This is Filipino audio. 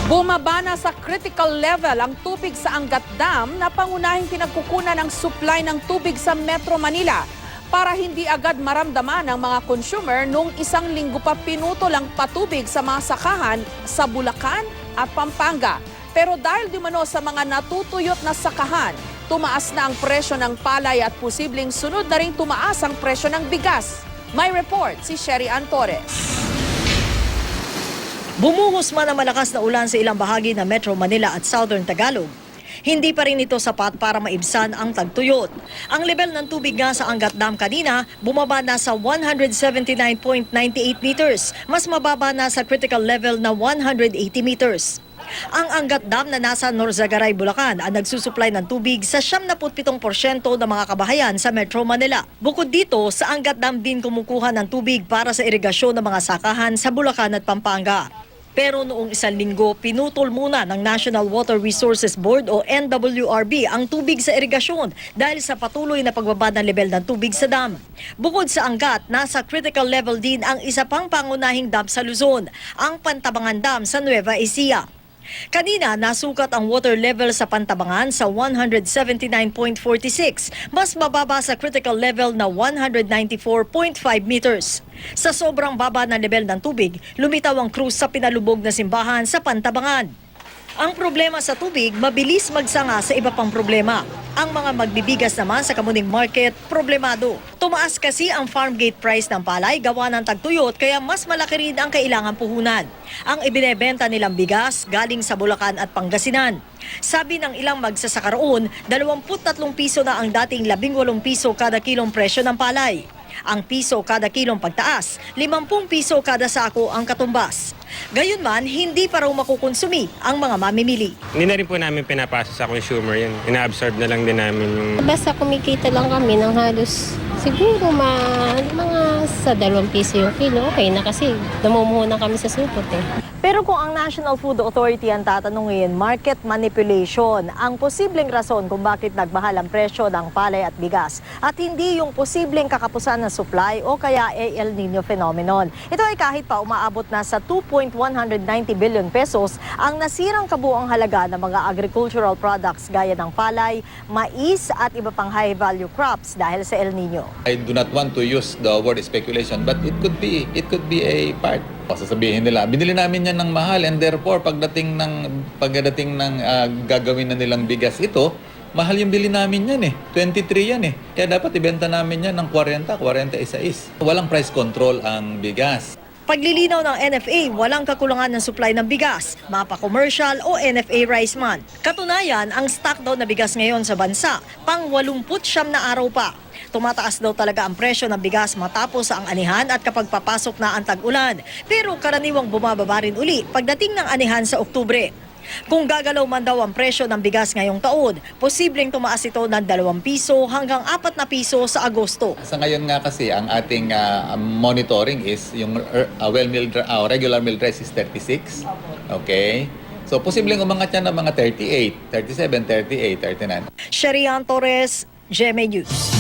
Bumaba na sa critical level ang tubig sa Angat Dam na pangunahing pinagkukunan ng supply ng tubig sa Metro Manila para hindi agad maramdaman ng mga consumer nung isang linggo pa pinutol ang patubig sa mga sakahan sa Bulacan at Pampanga. Pero dahil dumano sa mga natutuyot na sakahan, tumaas na ang presyo ng palay at posibleng sunod na rin tumaas ang presyo ng bigas. May report si Sherry Ann Torres. Bumuhos man ang malakas na ulan sa ilang bahagi ng Metro Manila at Southern Tagalog, hindi pa rin ito sapat para maibsan ang tagtuyot. Ang level ng tubig nga sa Angat Dam kanina bumaba na sa 179.98 meters, mas mababa na sa critical level na 180 meters. Ang Angat Dam na nasa Norzagaray, Bulacan ang nagsusupply ng tubig sa 77% ng mga kabahayan sa Metro Manila. Bukod dito, sa Angat Dam din kumukuha ng tubig para sa irigasyon ng mga sakahan sa Bulacan at Pampanga. Pero noong isang linggo, pinutol muna ng National Water Resources Board o NWRB ang tubig sa irigasyon dahil sa patuloy na pagbaba ng level ng tubig sa dam. Bukod sa Angat, nasa critical level din ang isa pang pangunahing dam sa Luzon, ang Pantabangan Dam sa Nueva Ecija. Kanina, nasukat ang water level sa Pantabangan sa 179.46, mas mababa sa critical level na 194.5 meters. Sa sobrang baba ng level ng tubig, lumitaw ang krus sa pinalubog na simbahan sa Pantabangan. Ang problema sa tubig, mabilis magsanga sa iba pang problema. Ang mga magbibigas naman sa Kamuning Market, problemado. Tumaas kasi ang farm gate price ng palay gawa ng tagtuyot kaya mas malaki rin ang kailangan puhunan. Ang ibinebenta nilang bigas galing sa Bulacan at Pangasinan. Sabi ng ilang magsasaka roon, 23 piso na ang dating 18 piso kada kilong presyo ng palay. Ang piso kada kilong pagtaas, 50 piso kada sako ang katumbas. Gayunman, hindi pa raw makukonsumi ang mga mamimili. Hindi na rin po namin pinapasa sa consumer yun. Ina-absorb na lang din namin yung... Basta kumikita lang kami ng halos siguro mga sa 2 piso yung kilo. Okay na kasi namumuhunan kami sa supot eh. Pero kung ang National Food Authority ang tatanungin, market manipulation ang posibleng rason kung bakit nagmahal ang presyo ng palay at bigas at hindi yung posibleng kakapusan ng supply o kaya El Nino phenomenon. Ito ay kahit pa umaabot na sa 2.190 billion pesos ang nasirang kabuang halaga ng mga agricultural products gaya ng palay, mais at iba pang high-value crops dahil sa El Nino. I do not want to use the word speculation, but it could be a part. Sasabihin nila, binili namin yan ng mahal and therefore pagdating ng gagawin na nilang bigas ito, mahal yung bili namin yan 23 yan Kaya dapat ibenta namin yan ng 40, 46. Walang price control ang bigas. Paglilinaw ng NFA, walang kakulangan ng supply ng bigas, mapa-commercial o NFA rice man. Katunayan, ang stock daw na bigas ngayon sa bansa, pang 89 na araw pa. Tumataas daw talaga ang presyo ng bigas matapos ang anihan at kapag papasok na ang tag-ulan. Pero karaniwang bumababa rin uli pagdating ng anihan sa Oktubre. Kung gagalaw man daw ang presyo ng bigas ngayong taon, posibleng tumaas ito ng 2 piso hanggang 4 na piso sa Agosto. Sa ngayon nga kasi, ang ating monitoring is yung regular milled rice is 36. Okay? So, posibleng umangat yan ng mga 38, 37, 38, 39. Sherry Ann Torres, GMA News.